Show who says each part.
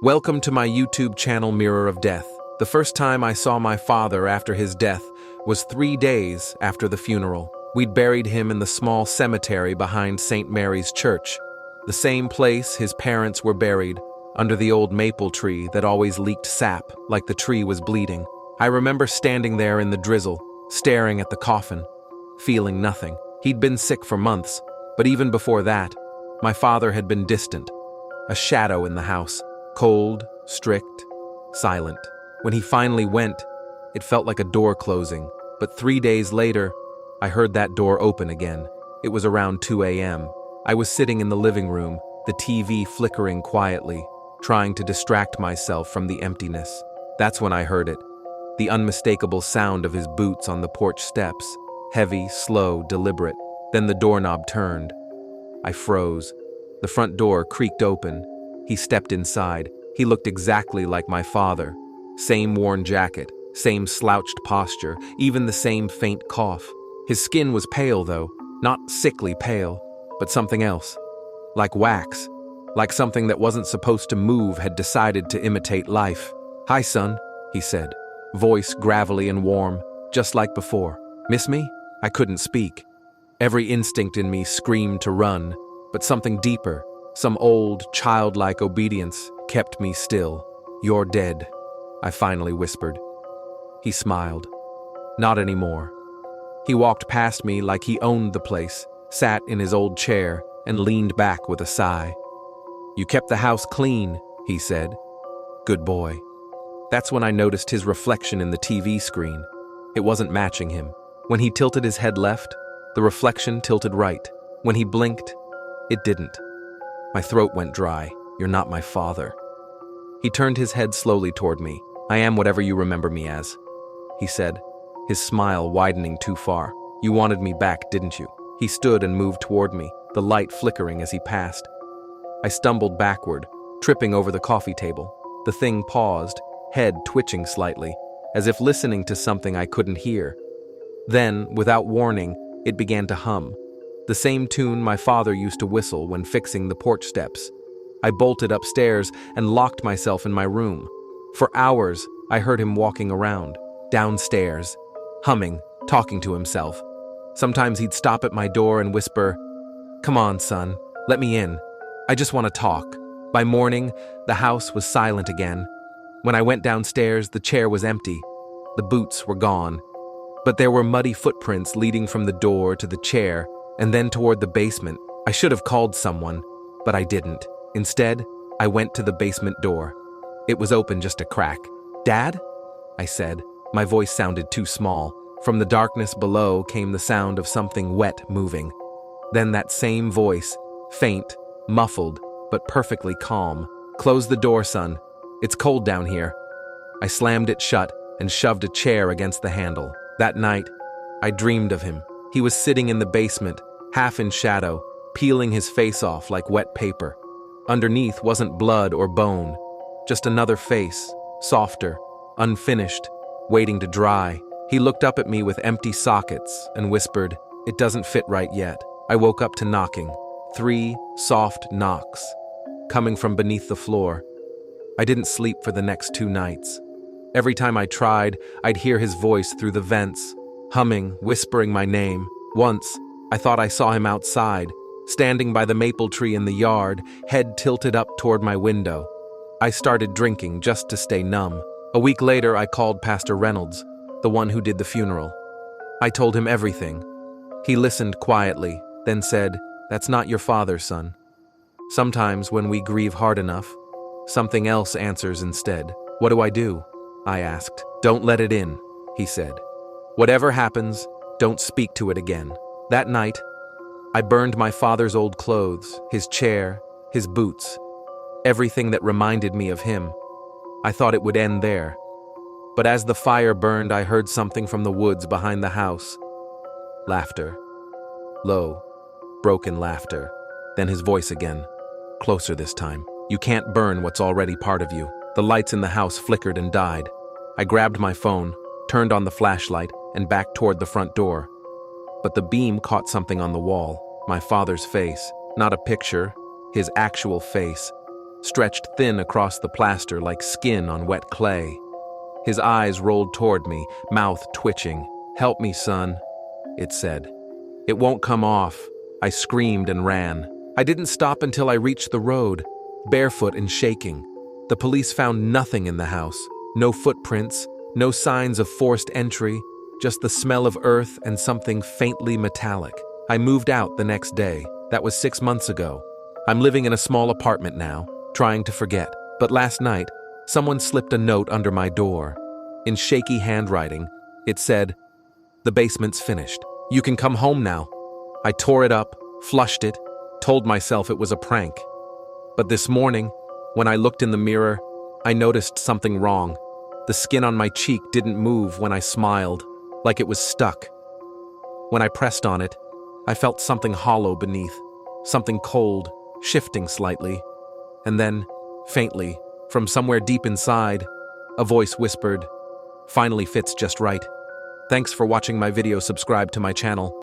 Speaker 1: Welcome to my YouTube channel Mirror of Death. The first time I saw my father after his death was 3 days after the funeral. We'd buried him in the small cemetery behind St. Mary's Church, the same place his parents were buried, under the old maple tree that always leaked sap like the tree was bleeding. I remember standing there in the drizzle, staring at the coffin, feeling nothing. He'd been sick for months, but even before that, my father had been distant, a shadow in the house, cold, strict, silent. When he finally went, it felt like a door closing, but 3 days later, I heard that door open again. It was around 2 a.m. I was sitting in the living room, the TV flickering quietly, trying to distract myself from the emptiness. That's when I heard it, the unmistakable sound of his boots on the porch steps, heavy, slow, deliberate. Then the doorknob turned. I froze. The front door creaked open. He stepped inside. He looked exactly like my father. Same worn jacket, same slouched posture, even the same faint cough. His skin was pale though, not sickly pale, but something else. Like wax. Like something that wasn't supposed to move had decided to imitate life. "Hi, son," he said, voice gravelly and warm, just like before. "Miss me?" I couldn't speak. Every instinct in me screamed to run, but something deeper, some old, childlike obedience, kept me still. "You're dead," I finally whispered. He smiled. Not anymore. He walked past me like he owned the place, sat in his old chair, and leaned back with a sigh. "You kept the house clean," he said. "Good boy." That's when I noticed his reflection in the TV screen. It wasn't matching him. When he tilted his head left, the reflection tilted right. When he blinked, it didn't. My throat went dry. "You're not my father." He turned his head slowly toward me. "I am whatever you remember me as," he said, his smile widening too far. "You wanted me back, didn't you?" He stood and moved toward me, the light flickering as he passed. I stumbled backward, tripping over the coffee table. The thing paused, head twitching slightly, as if listening to something I couldn't hear. Then, without warning, it began to hum. The same tune my father used to whistle when fixing the porch steps. I bolted upstairs and locked myself in my room. For hours, I heard him walking around, downstairs, humming, talking to himself. Sometimes he'd stop at my door and whisper, "Come on, son, let me in. I just want to talk." By morning, the house was silent again. When I went downstairs, the chair was empty. The boots were gone. But there were muddy footprints leading from the door to the chair and then toward the basement. I should have called someone, but I didn't. Instead, I went to the basement door. It was open just a crack. "Dad?" I said. My voice sounded too small. From the darkness below came the sound of something wet moving. Then that same voice, faint, muffled, but perfectly calm. "Close the door, son. It's cold down here." I slammed it shut and shoved a chair against the handle. That night, I dreamed of him. He was sitting in the basement, half in shadow, peeling his face off like wet paper. Underneath wasn't blood or bone, just another face, softer, unfinished, waiting to dry. He looked up at me with empty sockets and whispered, "It doesn't fit right yet." I woke up to knocking. 3 soft knocks, coming from beneath the floor. I didn't sleep for the next 2 nights. Every time I tried, I'd hear his voice through the vents, humming, whispering my name. Once, I thought I saw him outside, standing by the maple tree in the yard, head tilted up toward my window. I started drinking just to stay numb. A week later, I called Pastor Reynolds, the one who did the funeral. I told him everything. He listened quietly, then said, "That's not your father, son. Sometimes when we grieve hard enough, something else answers instead." "What do I do?" I asked. "Don't let it in," he said. "Whatever happens, don't speak to it again." That night, I burned my father's old clothes, his chair, his boots, everything that reminded me of him. I thought it would end there. But as the fire burned, I heard something from the woods behind the house. Laughter. Low, broken laughter. Then his voice again, closer this time. "You can't burn what's already part of you." The lights in the house flickered and died. I grabbed my phone, turned on the flashlight, and backed toward the front door. But the beam caught something on the wall, my father's face. Not a picture, his actual face. stretched thin across the plaster like skin on wet clay. His eyes rolled toward me, mouth twitching. "Help me, son," it said. "It won't come off." I screamed and ran. I didn't stop until I reached the road, barefoot and shaking. The police found nothing in the house. No footprints, no signs of forced entry, just the smell of earth and something faintly metallic. I moved out the next day. That was 6 months ago. I'm living in a small apartment now, trying to forget. But last night, someone slipped a note under my door. In shaky handwriting, it said, "The basement's finished. You can come home now." I tore it up, flushed it, told myself it was a prank. But this morning, when I looked in the mirror, I noticed something wrong. The skin on my cheek didn't move when I smiled, like it was stuck. When I pressed on it, I felt something hollow beneath, something cold, shifting slightly. And then, faintly, from somewhere deep inside, a voice whispered, "Finally fits just right. Thanks for watching my video. Subscribe to my channel."